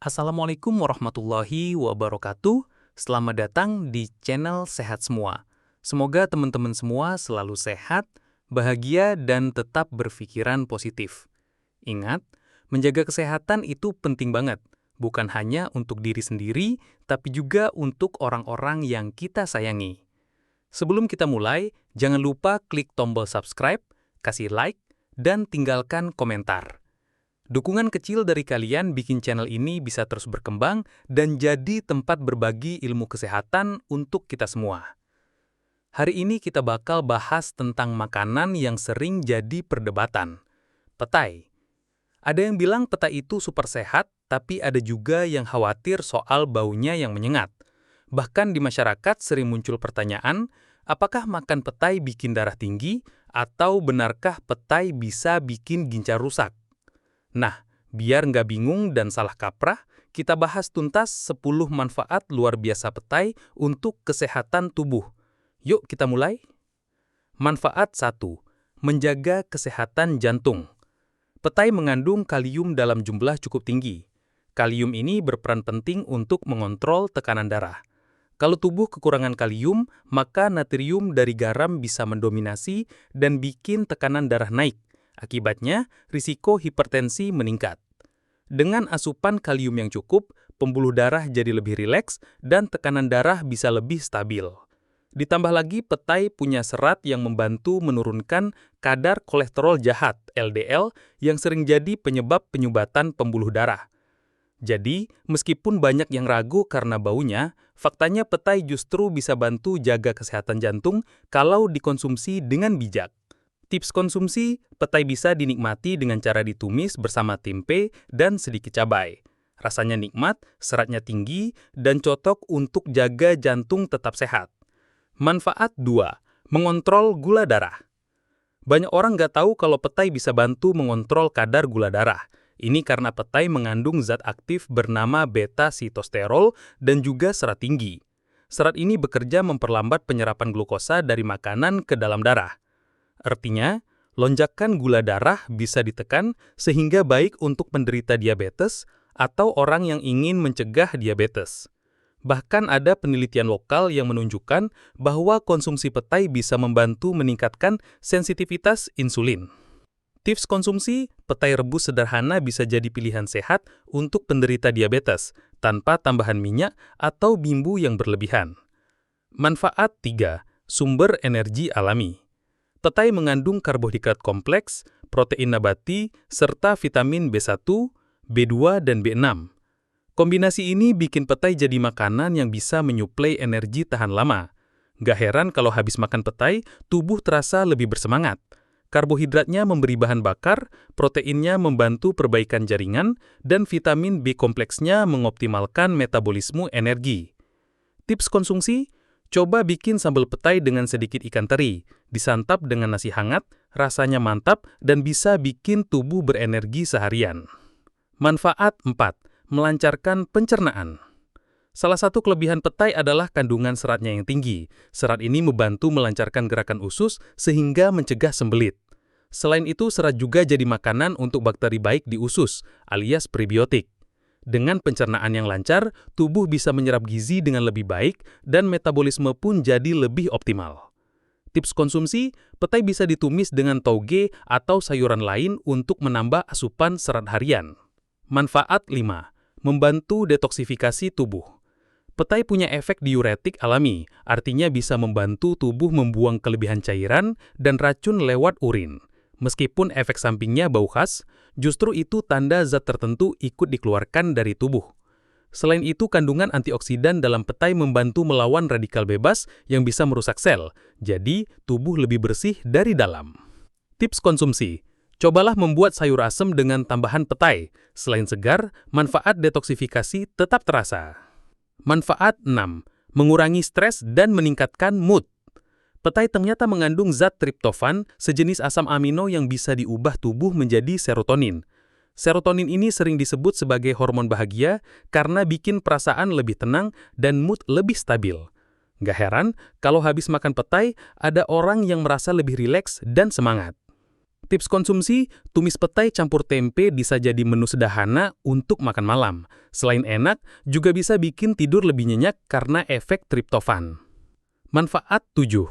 Assalamualaikum warahmatullahi wabarakatuh. Selamat datang di channel Sehat Semua. Semoga teman-teman semua selalu sehat, bahagia, dan tetap berpikiran positif. Ingat, menjaga kesehatan itu penting banget. Bukan hanya untuk diri sendiri, tapi juga untuk orang-orang yang kita sayangi. Sebelum kita mulai, jangan lupa klik tombol subscribe, kasih like, dan tinggalkan komentar. Dukungan kecil dari kalian bikin channel ini bisa terus berkembang dan jadi tempat berbagi ilmu kesehatan untuk kita semua. Hari ini kita bakal bahas tentang makanan yang sering jadi perdebatan. Petai. Ada yang bilang petai itu super sehat, tapi ada juga yang khawatir soal baunya yang menyengat. Bahkan di masyarakat sering muncul pertanyaan, apakah makan petai bikin darah tinggi, atau benarkah petai bisa bikin ginjal rusak? Nah, biar nggak bingung dan salah kaprah, kita bahas tuntas 10 manfaat luar biasa petai untuk kesehatan tubuh. Yuk kita mulai. Manfaat 1. Menjaga kesehatan jantung. Petai mengandung kalium dalam jumlah cukup tinggi. Kalium ini berperan penting untuk mengontrol tekanan darah. Kalau tubuh kekurangan kalium, maka natrium dari garam bisa mendominasi dan bikin tekanan darah naik. Akibatnya, risiko hipertensi meningkat. Dengan asupan kalium yang cukup, pembuluh darah jadi lebih rileks dan tekanan darah bisa lebih stabil. Ditambah lagi, petai punya serat yang membantu menurunkan kadar kolesterol jahat (LDL) yang sering jadi penyebab penyumbatan pembuluh darah. Jadi, meskipun banyak yang ragu karena baunya, faktanya petai justru bisa bantu jaga kesehatan jantung kalau dikonsumsi dengan bijak. Tips konsumsi, petai bisa dinikmati dengan cara ditumis bersama tempe dan sedikit cabai. Rasanya nikmat, seratnya tinggi, dan cocok untuk jaga jantung tetap sehat. Manfaat 2. Mengontrol gula darah. Banyak orang nggak tahu kalau petai bisa bantu mengontrol kadar gula darah. Ini karena petai mengandung zat aktif bernama beta-sitosterol dan juga serat tinggi. Serat ini bekerja memperlambat penyerapan glukosa dari makanan ke dalam darah. Artinya, lonjakan gula darah bisa ditekan sehingga baik untuk penderita diabetes atau orang yang ingin mencegah diabetes. Bahkan ada penelitian lokal yang menunjukkan bahwa konsumsi petai bisa membantu meningkatkan sensitivitas insulin. Tips konsumsi, petai rebus sederhana bisa jadi pilihan sehat untuk penderita diabetes tanpa tambahan minyak atau bumbu yang berlebihan. Manfaat 3. Sumber energi alami. Petai mengandung karbohidrat kompleks, protein nabati, serta vitamin B1, B2, dan B6. Kombinasi ini bikin petai jadi makanan yang bisa menyuplai energi tahan lama. Gak heran kalau habis makan petai, tubuh terasa lebih bersemangat. Karbohidratnya memberi bahan bakar, proteinnya membantu perbaikan jaringan, dan vitamin B kompleksnya mengoptimalkan metabolisme energi. Tips konsumsi, coba bikin sambal petai dengan sedikit ikan teri, disantap dengan nasi hangat, rasanya mantap dan bisa bikin tubuh berenergi seharian. Manfaat 4. Melancarkan pencernaan. Salah satu kelebihan petai adalah kandungan seratnya yang tinggi. Serat ini membantu melancarkan gerakan usus sehingga mencegah sembelit. Selain itu, serat juga jadi makanan untuk bakteri baik di usus, alias prebiotik. Dengan pencernaan yang lancar, tubuh bisa menyerap gizi dengan lebih baik dan metabolisme pun jadi lebih optimal. Tips konsumsi, petai bisa ditumis dengan tauge atau sayuran lain untuk menambah asupan serat harian. Manfaat 5. Membantu detoksifikasi tubuh. Petai punya efek diuretik alami, artinya bisa membantu tubuh membuang kelebihan cairan dan racun lewat urin. Meskipun efek sampingnya bau khas, justru itu tanda zat tertentu ikut dikeluarkan dari tubuh. Selain itu, kandungan antioksidan dalam petai membantu melawan radikal bebas yang bisa merusak sel, jadi tubuh lebih bersih dari dalam. Tips konsumsi, cobalah membuat sayur asem dengan tambahan petai. Selain segar, manfaat detoksifikasi tetap terasa. Manfaat 6. Mengurangi stres dan meningkatkan mood. Petai ternyata mengandung zat triptofan, sejenis asam amino yang bisa diubah tubuh menjadi serotonin. Serotonin ini sering disebut sebagai hormon bahagia karena bikin perasaan lebih tenang dan mood lebih stabil. Gak heran kalau habis makan petai, ada orang yang merasa lebih rileks dan semangat. Tips konsumsi, tumis petai campur tempe bisa jadi menu sederhana untuk makan malam. Selain enak, juga bisa bikin tidur lebih nyenyak karena efek triptofan. Manfaat 7.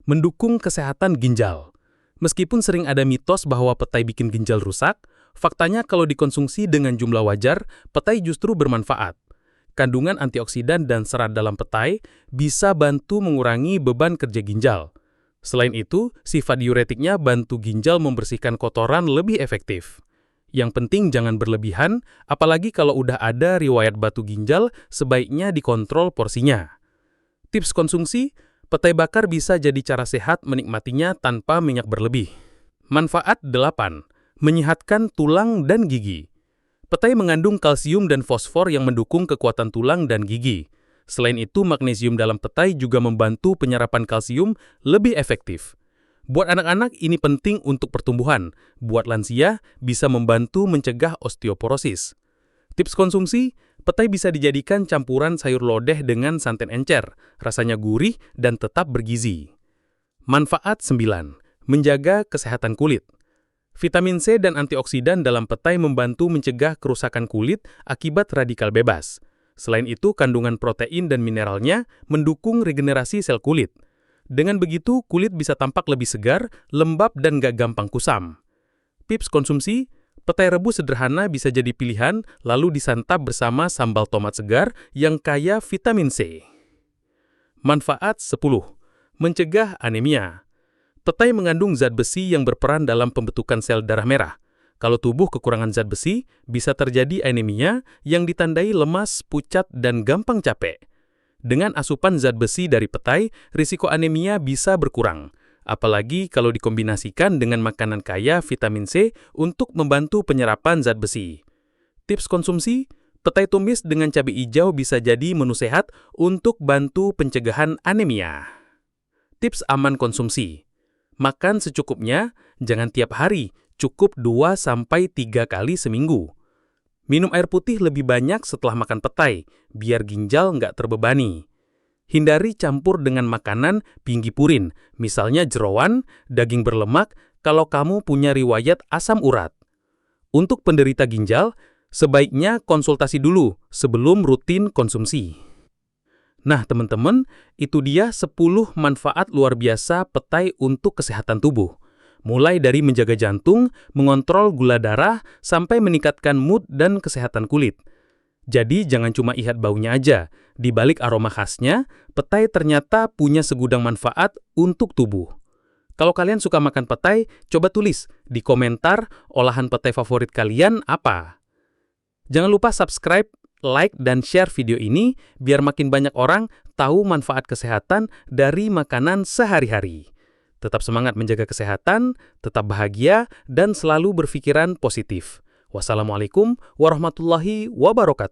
Mendukung kesehatan ginjal. Meskipun sering ada mitos bahwa petai bikin ginjal rusak, faktanya kalau dikonsumsi dengan jumlah wajar, petai justru bermanfaat. Kandungan antioksidan dan serat dalam petai bisa bantu mengurangi beban kerja ginjal. Selain itu, sifat diuretiknya bantu ginjal membersihkan kotoran lebih efektif. Yang penting jangan berlebihan, apalagi kalau udah ada riwayat batu ginjal, sebaiknya dikontrol porsinya. Tips konsumsi, petai bakar bisa jadi cara sehat menikmatinya tanpa minyak berlebih. Manfaat 8. Menyehatkan tulang dan gigi. Petai mengandung kalsium dan fosfor yang mendukung kekuatan tulang dan gigi. Selain itu, magnesium dalam petai juga membantu penyerapan kalsium lebih efektif. Buat anak-anak, ini penting untuk pertumbuhan. Buat lansia, bisa membantu mencegah osteoporosis. Tips konsumsi, petai bisa dijadikan campuran sayur lodeh dengan santan encer. Rasanya gurih dan tetap bergizi. Manfaat 9. Menjaga kesehatan kulit. Vitamin C dan antioksidan dalam petai membantu mencegah kerusakan kulit akibat radikal bebas. Selain itu, kandungan protein dan mineralnya mendukung regenerasi sel kulit. Dengan begitu, kulit bisa tampak lebih segar, lembab, dan gak gampang kusam. Tips konsumsi, petai rebus sederhana bisa jadi pilihan, lalu disantap bersama sambal tomat segar yang kaya vitamin C. Manfaat 10. Mencegah anemia. Petai mengandung zat besi yang berperan dalam pembentukan sel darah merah. Kalau tubuh kekurangan zat besi, bisa terjadi anemia yang ditandai lemas, pucat, dan gampang capek. Dengan asupan zat besi dari petai, risiko anemia bisa berkurang. Apalagi kalau dikombinasikan dengan makanan kaya vitamin C untuk membantu penyerapan zat besi. Tips konsumsi, petai tumis dengan cabai hijau bisa jadi menu sehat untuk bantu pencegahan anemia. Tips aman konsumsi, makan secukupnya, jangan tiap hari, cukup 2-3 kali seminggu. Minum air putih lebih banyak setelah makan petai, biar ginjal nggak terbebani. Hindari campur dengan makanan tinggi purin, misalnya jeroan, daging berlemak, kalau kamu punya riwayat asam urat. Untuk penderita ginjal, sebaiknya konsultasi dulu sebelum rutin konsumsi. Nah, teman-teman, itu dia 10 manfaat luar biasa petai untuk kesehatan tubuh. Mulai dari menjaga jantung, mengontrol gula darah, sampai meningkatkan mood dan kesehatan kulit. Jadi jangan cuma lihat baunya aja. Di balik aroma khasnya, petai ternyata punya segudang manfaat untuk tubuh. Kalau kalian suka makan petai, coba tulis di komentar olahan petai favorit kalian apa. Jangan lupa subscribe, like, dan share video ini biar makin banyak orang tahu manfaat kesehatan dari makanan sehari-hari. Tetap semangat menjaga kesehatan, tetap bahagia, dan selalu berpikiran positif. Wassalamualaikum warahmatullahi wabarakatuh.